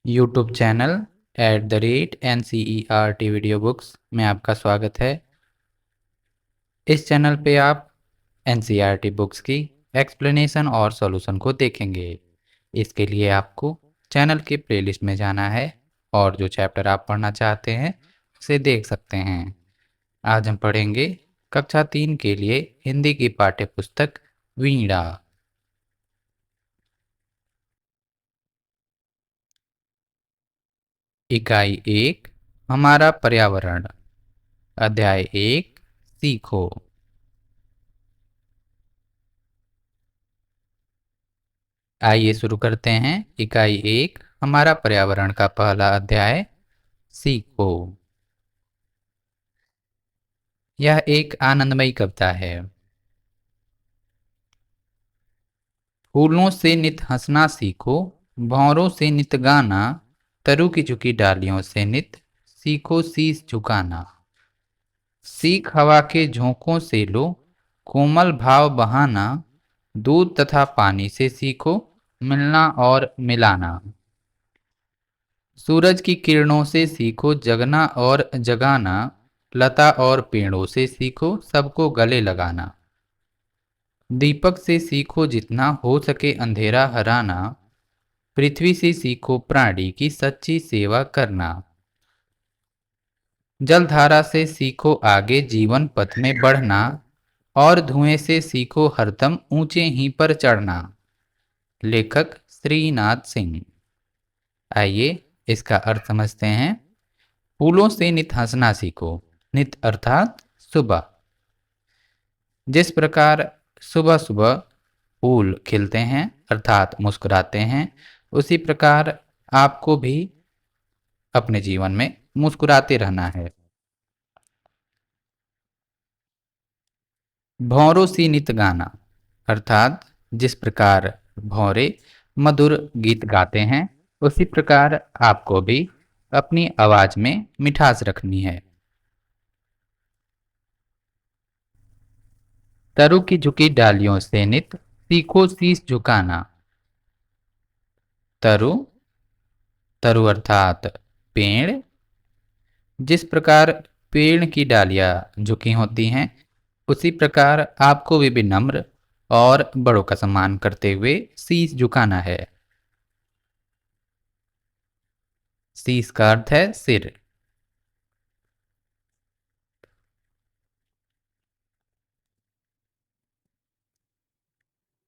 YouTube channel @NCERT video books में आपका स्वागत है। इस चैनल पे आप NCERT बुक्स की एक्सप्लेनेशन और सॉल्यूशन को देखेंगे। इसके लिए आपको चैनल के प्लेलिस्ट में जाना है और जो चैप्टर आप पढ़ना चाहते हैं उसे देख सकते हैं। आज हम पढ़ेंगे कक्षा 3 के लिए हिंदी की पाठ्य पुस्तक वीणा। इकाई 1 हमारा पर्यावरण। अध्याय 1 सीखो। आइए शुरू करते हैं। इकाई 1 हमारा पर्यावरण का पहला अध्याय सीखो। यह एक आनंदमयी कविता है। फूलों से नित हंसना सीखो, भंवरों से नित गाना, तरु की झुकी डालियों से नित सीखो शीश झुकाना। सीख हवा के झोंकों से लो, कोमल भाव बहाना, दूध तथा पानी से सीखो मिलना और मिलाना। सूरज की किरणों से सीखो जगना और जगाना, लता और पेड़ों से सीखो सबको गले लगाना। दीपक से सीखो जितना हो सके अंधेरा हराना, पृथ्वी से सीखो प्राणी की सच्ची सेवा करना। जलधारा से सीखो आगे जीवन पथ में बढ़ना, और धुएं से सीखो हरदम ऊंचे ही पर चढ़ना। लेखक श्रीनाथ सिंह। आइए इसका अर्थ समझते हैं। फूलों से नित हंसना सीखो। नित अर्थात सुबह। जिस प्रकार सुबह सुबह फूल खिलते हैं अर्थात मुस्कुराते हैं, उसी प्रकार आपको भी अपने जीवन में मुस्कुराते रहना है। भौरों सी नित गाना अर्थात जिस प्रकार भौरे मधुर गीत गाते हैं, उसी प्रकार आपको भी अपनी आवाज में मिठास रखनी है। तरु की झुकी डालियों से नित सीखो शीश झुकाना। तरु तरु अर्थात पेड़। जिस प्रकार पेड़ की डालियां झुकी होती हैं, उसी प्रकार आपको भी विनम्र और बड़ों का सम्मान करते हुए शीश झुकाना है। शीश का अर्थ है सिर।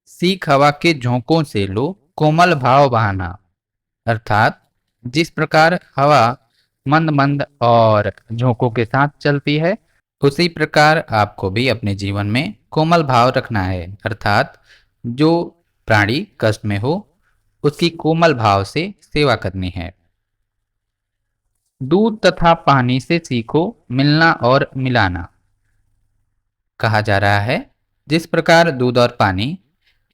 सीख हवा के झोंकों से लो कोमल भाव बहाना अर्थात जिस प्रकार हवा मंद मंद और झोंकों के साथ चलती है, उसी प्रकार आपको भी अपने जीवन में कोमल भाव रखना है अर्थात जो प्राणी कष्ट में हो उसकी कोमल भाव से सेवा करनी है। दूध तथा पानी से सीखो मिलना और मिलाना। कहा जा रहा है जिस प्रकार दूध और पानी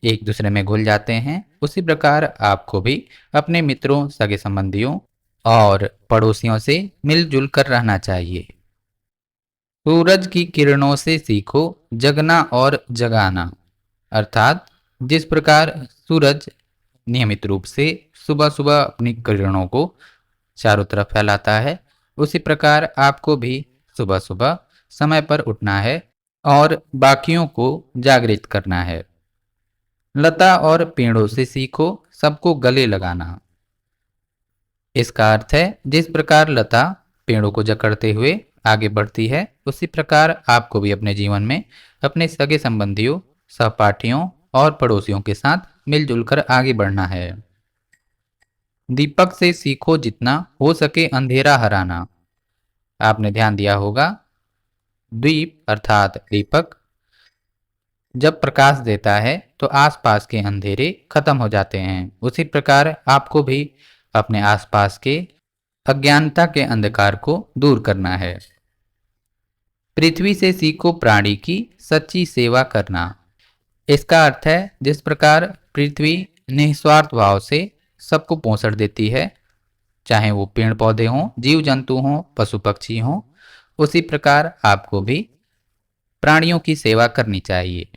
एक दूसरे में घुल जाते हैं, उसी प्रकार आपको भी अपने मित्रों सगे संबंधियों और पड़ोसियों से मिलजुल कर रहना चाहिए। सूरज की किरणों से सीखो जगना और जगाना अर्थात जिस प्रकार सूरज नियमित रूप से सुबह सुबह अपनी किरणों को चारों तरफ फैलाता है, उसी प्रकार आपको भी सुबह सुबह समय पर उठना है और बाकियों को जागृत करना है। लता और पेड़ों से सीखो सबको गले लगाना। इसका अर्थ है जिस प्रकार लता पेड़ों को जकड़ते हुए आगे बढ़ती है, उसी प्रकार आपको भी अपने जीवन में अपने सगे संबंधियों, सहपाठियों और पड़ोसियों के साथ मिलजुल कर आगे बढ़ना है। दीपक से सीखो जितना हो सके अंधेरा हराना। आपने ध्यान दिया होगा, दीप अर्थात दीपक जब प्रकाश देता है तो आसपास के अंधेरे खत्म हो जाते हैं। उसी प्रकार आपको भी अपने आसपास के अज्ञानता के अंधकार को दूर करना है। पृथ्वी से सीखो प्राणी की सच्ची सेवा करना। इसका अर्थ है जिस प्रकार पृथ्वी निस्वार्थ भाव से सबको पोषण देती है, चाहे वो पेड़ पौधे हों, जीव जंतु हों, पशु पक्षी हों, उसी प्रकार आपको भी प्राणियों की सेवा करनी चाहिए।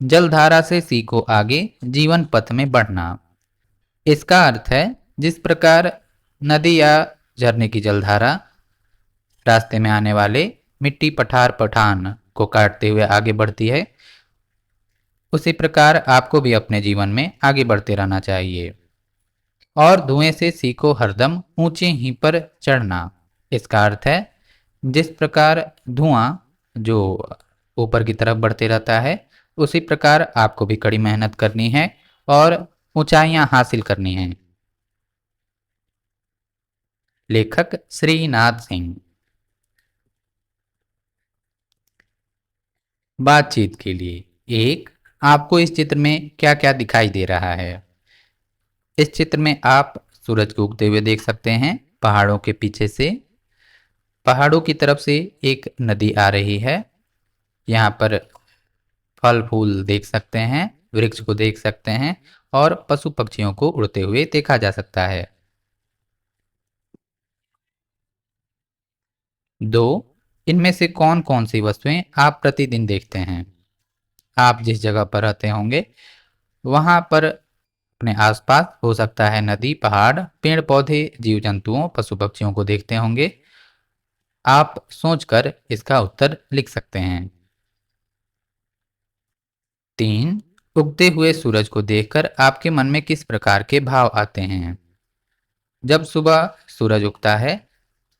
जलधारा से सीखो आगे जीवन पथ में बढ़ना। इसका अर्थ है जिस प्रकार नदी या झरने की जलधारा रास्ते में आने वाले मिट्टी पठार पठान को काटते हुए आगे बढ़ती है, उसी प्रकार आपको भी अपने जीवन में आगे बढ़ते रहना चाहिए। और धुएं से सीखो हरदम ऊंचे ही पर चढ़ना। इसका अर्थ है जिस प्रकार धुआं जो ऊपर की तरफ बढ़ते रहता है, उसी प्रकार आपको भी कड़ी मेहनत करनी है और ऊंचाइयां हासिल करनी है। लेखक श्रीनाथ सिंह। बातचीत के लिए एक, आपको इस चित्र में क्या क्या दिखाई दे रहा है? इस चित्र में आप सूरज को उगते हुए देख सकते हैं पहाड़ों के पीछे से। पहाड़ों की तरफ से एक नदी आ रही है। यहाँ पर फल फूल देख सकते हैं, वृक्ष को देख सकते हैं और पशु पक्षियों को उड़ते हुए देखा जा सकता है। दो, इनमें से कौन कौन सी वस्तुएं आप प्रतिदिन देखते हैं? आप जिस जगह पर रहते होंगे वहां पर अपने आसपास हो सकता है नदी, पहाड़, पेड़ पौधे, जीव जंतुओं, पशु पक्षियों को देखते होंगे। आप सोचकर इसका उत्तर लिख सकते हैं। तीन, उगते हुए सूरज को देखकर आपके मन में किस प्रकार के भाव आते हैं? जब सुबह सूरज उगता है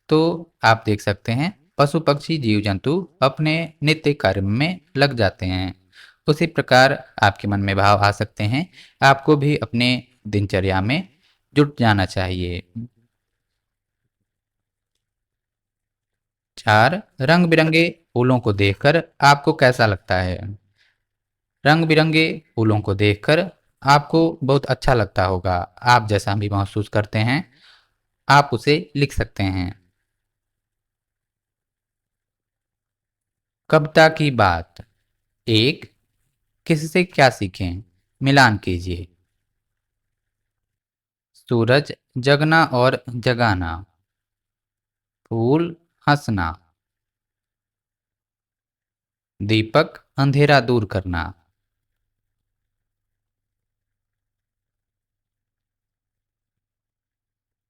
तो आप देख सकते हैं पशु पक्षी जीव जंतु अपने नित्य कार्य में लग जाते हैं। उसी प्रकार आपके मन में भाव आ सकते हैं। आपको भी अपने दिनचर्या में जुट जाना चाहिए। चार, रंग बिरंगे फूलों को देखकर आपको कैसा लगता है? रंग बिरंगे फूलों को देखकर आपको बहुत अच्छा लगता होगा। आप जैसा भी महसूस करते हैं आप उसे लिख सकते हैं। कविता की बात एक, किससे क्या सीखें? मिलान कीजिए। सूरज जगना और जगाना। फूल हंसना। दीपक अंधेरा दूर करना।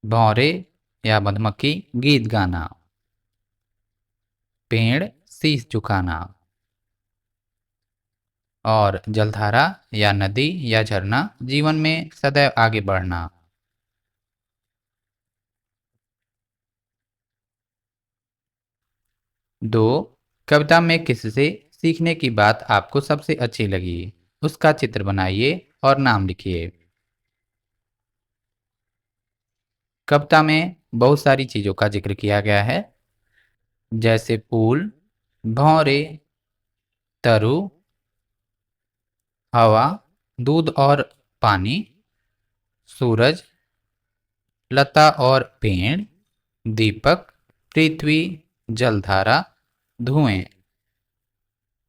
भौरे या मधुमक्खी गीत गाना। पेड़ शीश झुकाना। और जलधारा या नदी या झरना जीवन में सदैव आगे बढ़ना। दो, कविता में किससे सीखने की बात आपको सबसे अच्छी लगी? उसका चित्र बनाइए और नाम लिखिए। कविता में बहुत सारी चीजों का जिक्र किया गया है, जैसे फूल, भौरे, तरु, हवा, दूध और पानी, सूरज, लता और पेड़, दीपक, पृथ्वी, जलधारा, धुएं।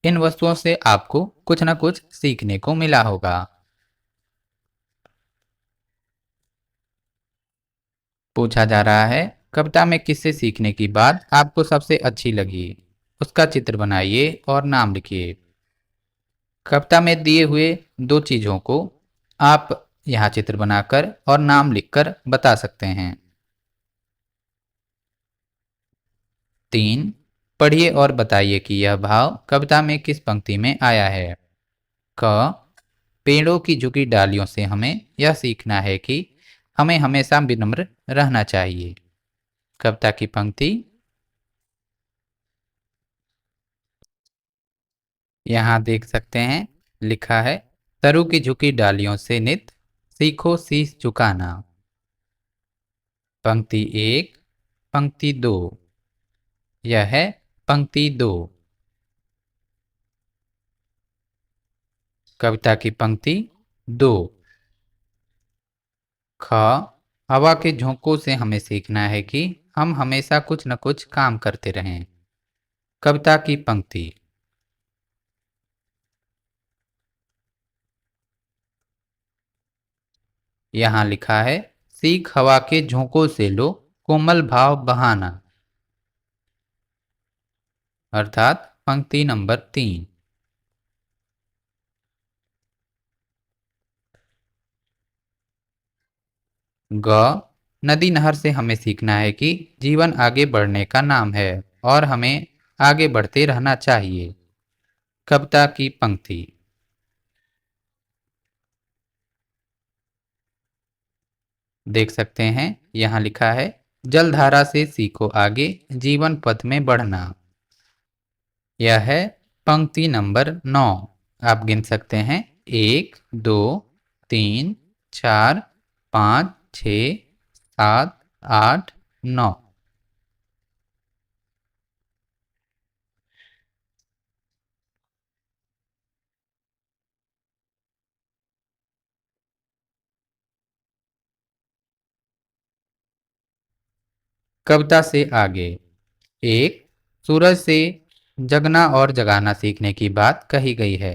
इन वस्तुओं से आपको कुछ न कुछ सीखने को मिला होगा। पूछा जा रहा है कविता में किससे सीखने की बात आपको सबसे अच्छी लगी? उसका चित्र बनाइए और नाम लिखिए। कविता में दिए हुए दो चीजों को आप यहाँ चित्र बनाकर और नाम लिखकर बता सकते हैं। तीन, पढ़िए और बताइए कि यह भाव कविता में किस पंक्ति में आया है। क, पेड़ों की झुकी डालियों से हमें यह सीखना है कि हमें हमेशा विनम्र रहना चाहिए। कविता की पंक्ति यहाँ देख सकते हैं, लिखा है तरु की झुकी डालियों से नित सीखो शीश झुकाना। पंक्ति एक, पंक्ति दो। यह है पंक्ति दो। कविता की पंक्ति दो। ख, हवा के झोंकों से हमें सीखना है कि हम हमेशा कुछ न कुछ काम करते रहें। कविता की पंक्ति यहाँ लिखा है सीख हवा के झोंकों से लो कोमल भाव बहाना। अर्थात पंक्ति नंबर 3। ग, नदी नहर से हमें सीखना है कि जीवन आगे बढ़ने का नाम है और हमें आगे बढ़ते रहना चाहिए। कविता की पंक्ति देख सकते हैं, यहाँ लिखा है, जलधारा से सीखो आगे जीवन पथ में बढ़ना। यह है पंक्ति नंबर 9। आप गिन सकते हैं, 1, 2, 3, 4, 5, 6, 7, 8, 9। कविता से आगे। 1, सूरज से जगना और जगाना सीखने की बात कही गई है।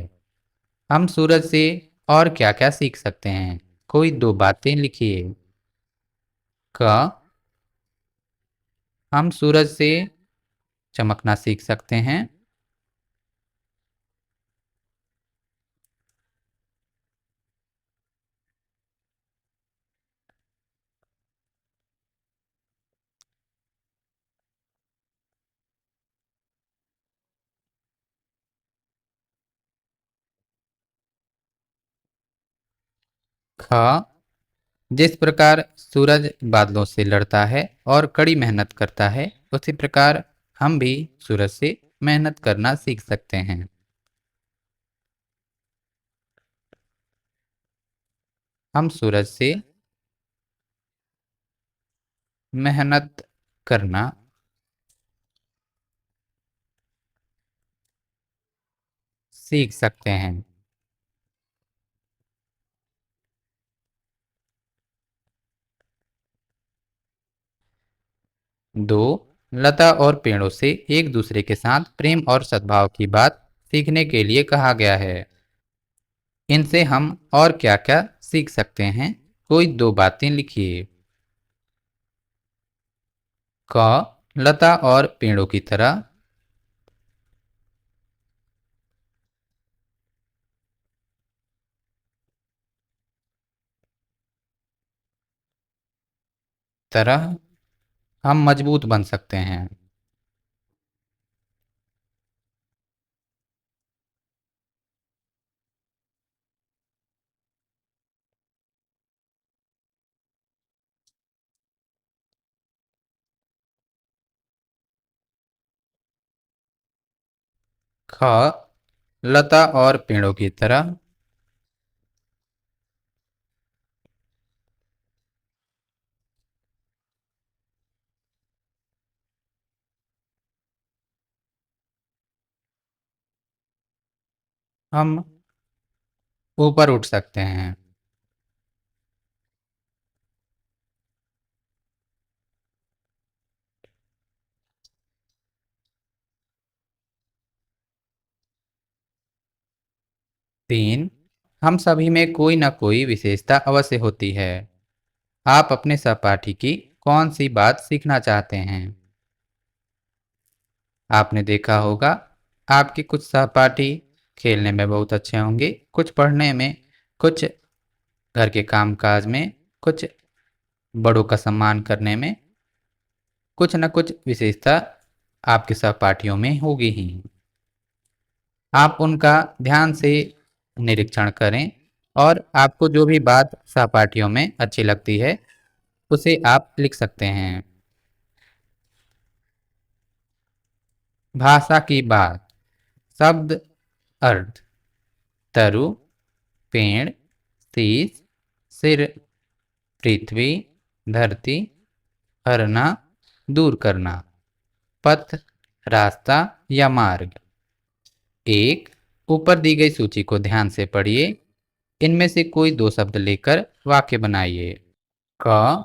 हम सूरज से और क्या क्या सीख सकते हैं? कोई दो बातें लिखिए। क, हम सूरज से चमकना सीख सकते हैं। ख, जिस प्रकार सूरज बादलों से लड़ता है और कड़ी मेहनत करता है, उसी प्रकार हम भी सूरज से मेहनत करना सीख सकते हैं। हम सूरज से मेहनत करना सीख सकते हैं। 2, लता और पेड़ों से एक दूसरे के साथ प्रेम और सद्भाव की बात सीखने के लिए कहा गया है। इनसे हम और क्या क्या सीख सकते हैं? कोई दो बातें लिखिए। क, लता और पेड़ों की तरह तरह हम मजबूत बन सकते हैं। ख, लता और पेड़ों की तरह हम ऊपर उठ सकते हैं। 3, हम सभी में कोई न कोई विशेषता अवश्य होती है। आप अपने सहपाठी की कौन सी बात सीखना चाहते हैं? आपने देखा होगा, आपके कुछ सहपाठी खेलने में बहुत अच्छे होंगे, कुछ पढ़ने में, कुछ घर के कामकाज में, कुछ बड़ों का सम्मान करने में, कुछ न कुछ विशेषता आपके सहपाठियों में होगी ही। आप उनका ध्यान से निरीक्षण करें और आपको जो भी बात सहपाठियों में अच्छी लगती है, उसे आप लिख सकते हैं। भाषा की बात। शब्द अर्थ। तरु, पेड़, शीश, सिर, पृथ्वी, धरती, हरना, दूर करना, पथ, रास्ता या मार्ग। 1, ऊपर दी गई सूची को ध्यान से पढ़िए। इनमें से कोई दो शब्द लेकर वाक्य बनाइए। क,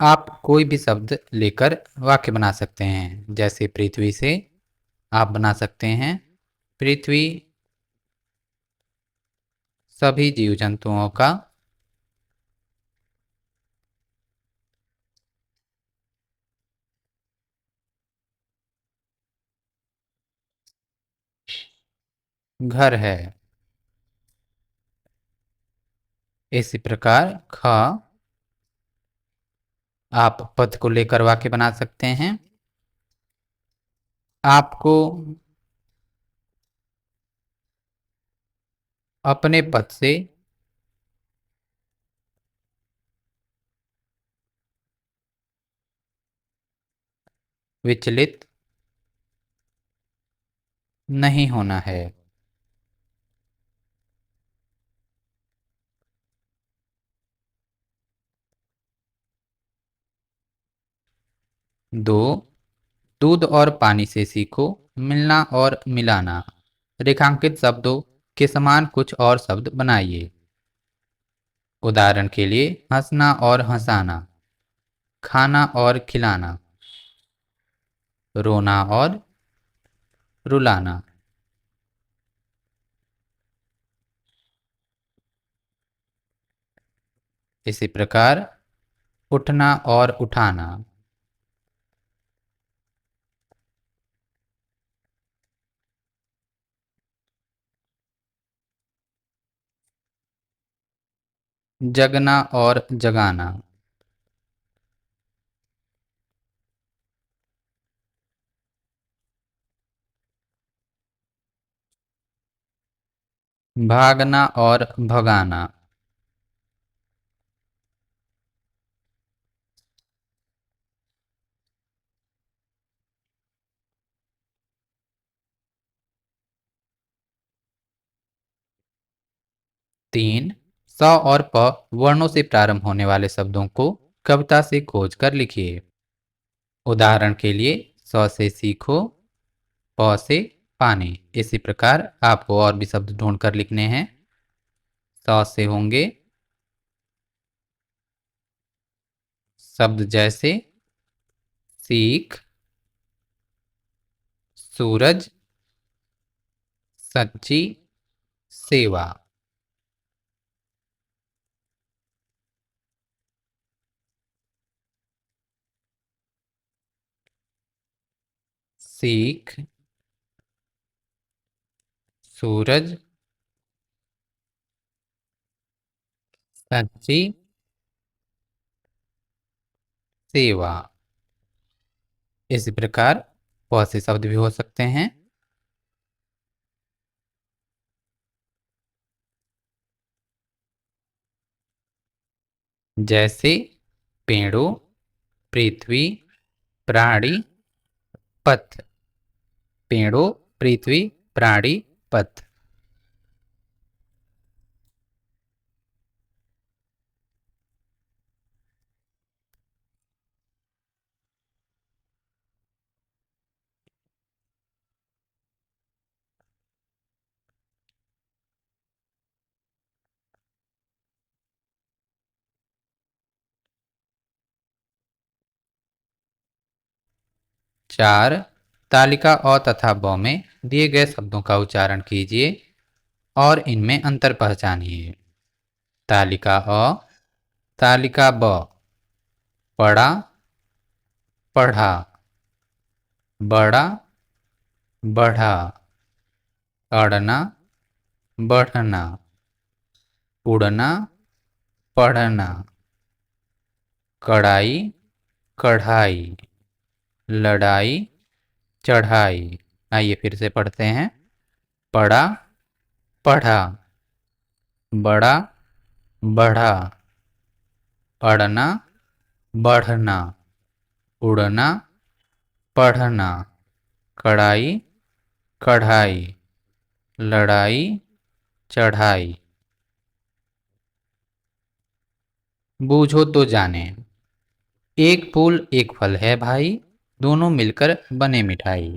आप कोई भी शब्द लेकर वाक्य बना सकते हैं। जैसे पृथ्वी से आप बना सकते हैं, पृथ्वी सभी जीव जंतुओं का घर है। इसी प्रकार ख, आप पथ को लेकर वाक्य बना सकते हैं। आपको अपने पथ से विचलित नहीं होना है। 2. दूध और पानी से सीखो मिलना और मिलाना। रेखांकित शब्दों के समान कुछ और शब्द बनाइए। उदाहरण के लिए हंसना और हंसाना, खाना और खिलाना, रोना और रुलाना। इसी प्रकार उठना और उठाना, जगना और जगाना, भागना और भगाना, तीन। स और प वर्णों से प्रारंभ होने वाले शब्दों को कविता से खोज कर लिखिए। उदाहरण के लिए स से सीखो, प से पानी। इसी प्रकार आपको और भी शब्द ढूंढ कर लिखने हैं। स से होंगे शब्द जैसे सीख, सूरज, सच्ची, सेवा। सीख, सूरज, सच्ची, सेवा। इसी प्रकार बहुत से शब्द भी हो सकते हैं। जैसे पेड़ों, पृथ्वी, प्राणी, पथ। पेड़ों, पृथ्वी, प्राणी, पथ। 4. तालिका अ तथा ब में दिए गए शब्दों का उच्चारण कीजिए और इनमें अंतर पहचानिए। तालिका अ, तालिका ब। पड़ा, पढ़ा, बड़ा, बढ़ा, अड़ना, बढ़ना, उड़ना, पढ़ना, कड़ाई, कढ़ाई, लड़ाई, चढ़ाई। आइए फिर से पढ़ते हैं। पढ़ा, पढ़ा, बड़ा, बढ़ा, अड़ना, बढ़ना, उड़ना, पढ़ना, कड़ाई, कढ़ाई, लड़ाई, चढ़ाई। बूझो तो जाने। एक फूल एक फल है भाई, दोनों मिलकर बने मिठाई।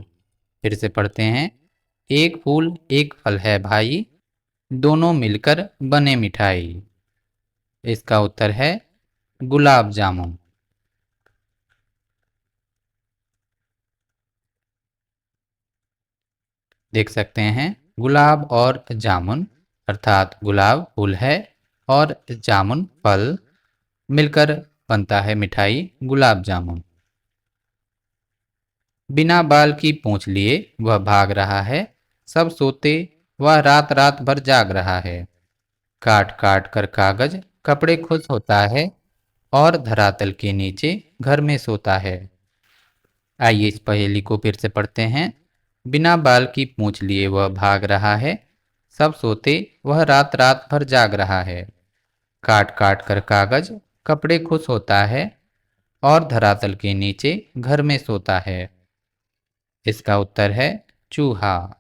फिर से पढ़ते हैं। एक फूल एक फल है भाई, दोनों मिलकर बने मिठाई। इसका उत्तर है गुलाब जामुन। देख सकते हैं गुलाब और जामुन, अर्थात गुलाब फूल है और जामुन फल, मिलकर बनता है मिठाई गुलाब जामुन। बिना बाल की पूंछ लिए वह भाग रहा है, सब सोते वह रात रात भर जाग रहा है। काट काट कर कागज कपड़े खुश होता है, और धरातल के नीचे घर में सोता है। आइए इस पहेली को फिर से पढ़ते हैं। बिना बाल की पूंछ लिए वह भाग रहा है, सब सोते वह रात रात भर जाग रहा है। काट काट कर कागज कपड़े खुश होता है, और धरातल के नीचे घर में सोता है। इसका उत्तर है चूहा।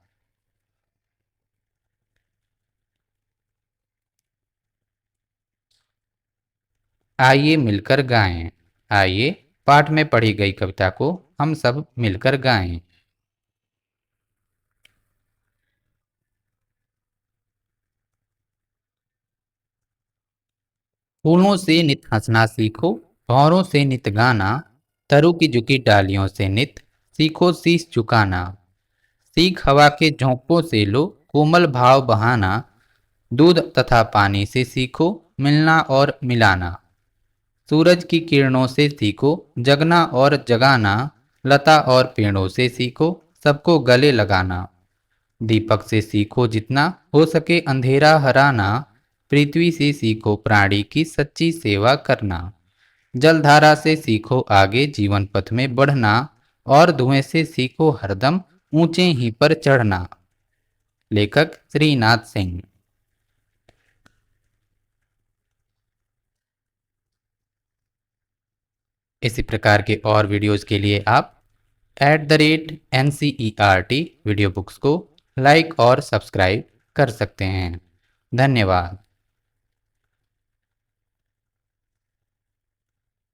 आइए मिलकर गाएं। आइए पाठ में पढ़ी गई कविता को हम सब मिलकर गाएं। फूलों से नित हंसना सीखो, भौरों से नित गाना, तरु की झुकी डालियों से नित सीखो शीश झुकाना। सीख हवा के झोंकों से लो कोमल भाव बहाना, दूध तथा पानी से सीखो मिलना और मिलाना। सूरज की किरणों से सीखो जगना और जगाना, लता और पेड़ों से सीखो सबको गले लगाना। दीपक से सीखो जितना हो सके अंधेरा हराना, पृथ्वी से सीखो प्राणी की सच्ची सेवा करना। जलधारा से सीखो आगे जीवन पथ में बढ़ना, और धुएं से सीखो हरदम ऊंचे ही पर चढ़ना। लेखक श्रीनाथ सिंह। इसी प्रकार के और वीडियोज़ के लिए आप @NCERT वीडियो बुक्स को लाइक और सब्सक्राइब कर सकते हैं। धन्यवाद।